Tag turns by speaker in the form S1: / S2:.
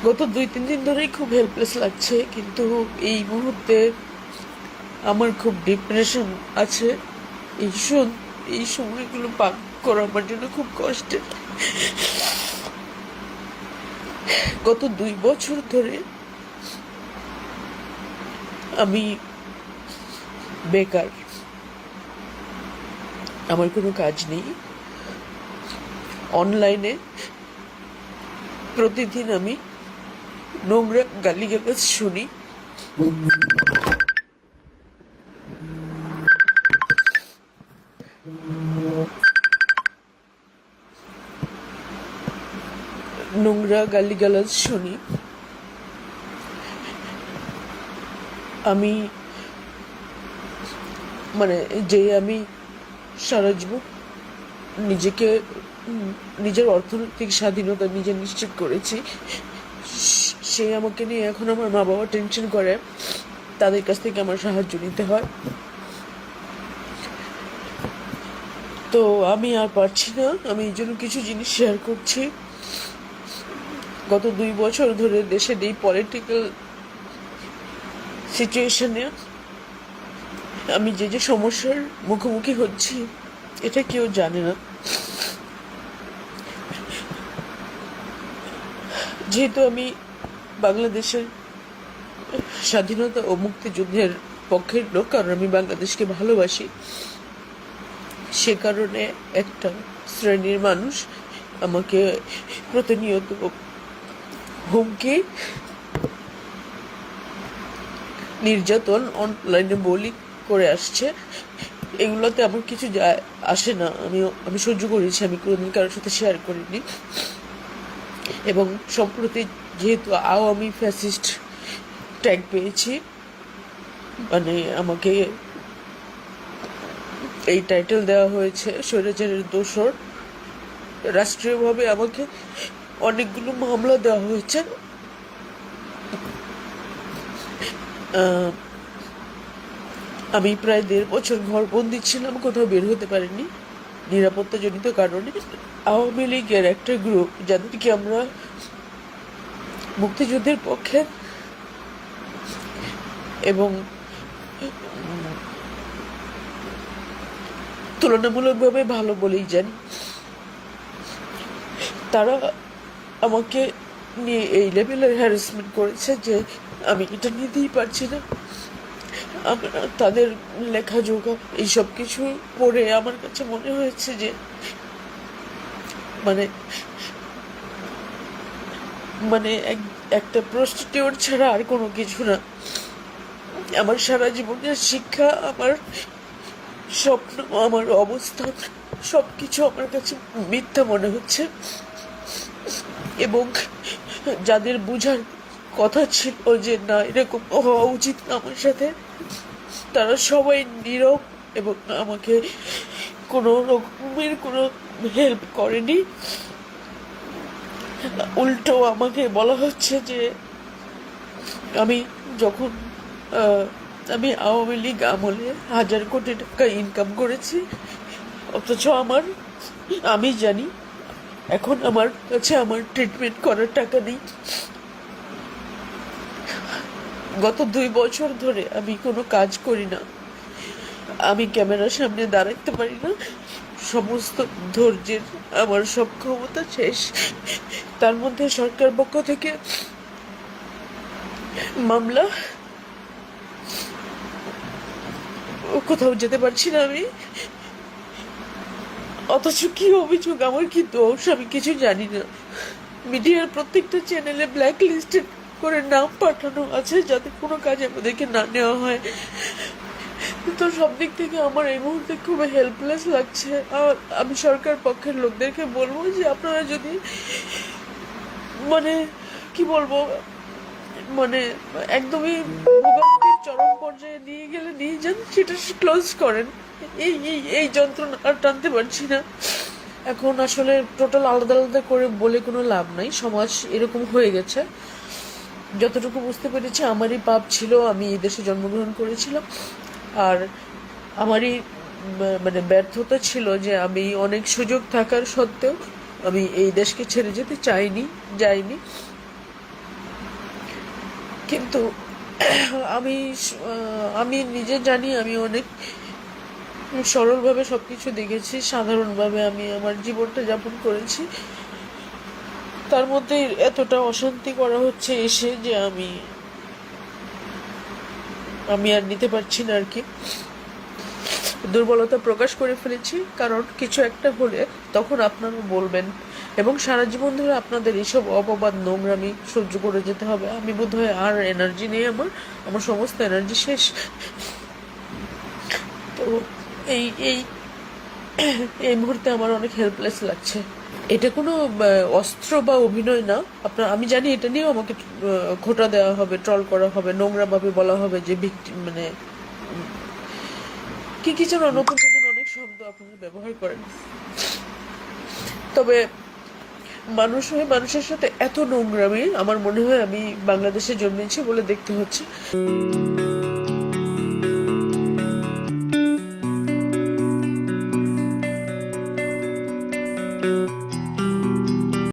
S1: গত 2-3 দিন ধরেই খুব হেল্পলেস লাগছে, কিন্তু এই মুহূর্তে আমার খুব ডিপ্রেশন আছে। এই শোন, এই সময়গুলো পার করা আমার জন্য খুব কষ্টের। গত 2 বছর ধরে আমি বেকার, আমার কোনো কাজ নেই। অনলাইনে প্রতিদিন আমি নোংরা গালিগালাজ শুনি। নোংরা গালিগালাজ শুনি। আমি আমি সারা জীবন নিজেকে নিজের অর্থনৈতিক স্বাধীনতা নিজে নিশ্চিত করেছি, সে আমাকে নিয়ে এখন আমার মা বাবা টেনশন করে, তাদের কাছ থেকে আমার সাহায্য নিতে হয়। তো আমি আর পারছি না, আমি এই জন্য কিছু জিনিস শেয়ার করছি। গত 2 বছর ধরে দেশের এই পলিটিক্যাল সিচুয়েশনে আমি যে সমস্যার মুখোমুখি হচ্ছি এটা কেউ জানে না। যেহেতু আমি বাংলাদেশের স্বাধীনতা ও মুক্তিযুদ্ধের পক্ষের লোক, কারণ আমি বাংলাদেশকে ভালোবাসি, সে কারণে একটা শ্রেণীর মানুষ আমাকে প্রতিনিয়ত হুমকি, নির্যাতন, অনলাইনে বলি করে আসছে। এগুলোতে আমার কিছু যায় আসে না, আমি সহ্য করেছি, আমি কোনোদিন কারোর সাথে শেয়ার করিনি। এবং সম্প্রতি যেহেতু আওয়ামী ফ্যাসিস্ট ট্যাগ পেয়েছি, আমাকে এই টাইটেল দেওয়া হয়েছে স্বৈরাচারের দোসর। রাষ্ট্রীয়ভাবে আমাকে অনেকগুলো মামলা দেওয়া হয়েছে। আমি প্রায় 1.5 বছর ঘরবন্দি ছিলাম, কোথাও বের হতে পারিনি নিরাপত্তাজনিত কারণে। আওয়ামী লীগের একটা গ্রুপ, যাদেরকে আমরা মুক্তিযুদ্ধের পক্ষে এবং তুলনামূলকভাবে ভালো বলেই জানি, তারা আমাকে নিয়ে এই লেভেলের হ্যারাসমেন্ট করেছে যে আমি এটা নিতেই পারছি না। তাদের লেখাজোখা এইসব কিছু পড়ে আমার কাছে মনে হয়েছে যে মানে মানে একটা প্রস্টিটিউট ছাড়া আর কোনো কিছু না। আমার সারা জীবনের শিক্ষা, আমার স্বপ্ন, আমার অবস্থান, সব কিছু আমার কাছে মিথ্যা মনে হচ্ছে। এবং যাদের বুঝার কথা ছিল যে না এরকম হওয়া উচিত না আমার সাথে, তারা সবাই নীরব এবং আমাকে কোনো রকমের কোনো হেল্প করেনি। উল্টো আমাকে বলা হচ্ছে যে আমি যখন আমি আওয়ামী লীগ আমলে 1000 কোটি টাকা ইনকাম করেছি, অথচ আমি জানি এখন আমার কাছে আমার ট্রিটমেন্ট করার টাকা নেই। গত 2 বছর ধরে আমি কোনো কাজ করি না, আমি ক্যামেরার সামনে দাঁড়াতে পারি না। সমস্ত ধৈর্যের আমার সব ক্ষমতা শেষ। তার মধ্যে সরকার পক্ষ থেকে মামলা, কোথাও যেতে পারছি না আমি। অথচ কি অভিযোগ, আমার কি দোষ, আমি কিছু জানি না। মিডিয়ার প্রত্যেকটা চ্যানেলে ব্ল্যাক লিস্টেড করে নাম পাঠানো আছে যাতে কোনো কাজে আমাদেরকে না নেওয়া হয়। তো সব দিক থেকে আমার এই মুহূর্তে খুব হেল্পলেস লাগছে। আর আমি সরকার পক্ষের লোকদেরকে বলবো যে আপনারা যদি কি বলবো, মানে একদমই ভোগান্তির চরম পর্যায়ে নিয়ে গেলে নিয়ে যান, সেটা ক্লোজ করেন। এই এই এই যন্ত্রণা আর টানতে পারছি না। এখন আসলে টোটাল আলাদা আলাদা করে বলে কোনো লাভ নাই, সমাজ এরকম হয়ে গেছে। যতটুকু বুঝতে পেরেছি আমারই পাপ ছিল, আমি এই দেশে জন্মগ্রহণ করেছিলাম। আর আমারই ব্যর্থতা ছিল যে আমি অনেক সুযোগ থাকার সত্ত্বেও আমি এই দেশকে ছেড়ে যেতে যাইনি। কিন্তু আমি আমি নিজে জানি আমি অনেক সরলভাবে সবকিছু দেখেছি, সাধারণভাবে আমি আমার জীবনটা যাপন করেছি। তার মধ্যে এতটা অশান্তি করা হচ্ছে এসে যে আমি আমি আর নিতে পারছি না আর কি। দুর্বলতা প্রকাশ করে ফেলেছি, কারণ কিছু একটা হলে তখন আপনারা বলবেন, এবং সারা জীবন ধরে আপনাদের এইসব অপবাদ নোংরামি সহ্য করে যেতে হবে। আমি বোধহয় আর এনার্জি নেই, আমার আমার সমস্ত এনার্জি শেষ। তো এই এই এই মুহূর্তে আমার অনেক হেল্পলেস লাগছে। এটা কোনো অস্ত্র বা অভিনয় না। আমি জানি এটা নিয়েও আমাকে খোঁটা দেওয়া হবে, ট্রল করা হবে, নোংরাভাবে বলা হবে যে ভিকটিম, মানে কি কি যেন নতুন নতুন অনেক শব্দ আপনারা ব্যবহার করেন। তবে মানুষ হয়ে মানুষের সাথে এত নোংরামি আমার মনে হয় আমি বাংলাদেশে জন্মেছি বলে দেখতে হচ্ছে।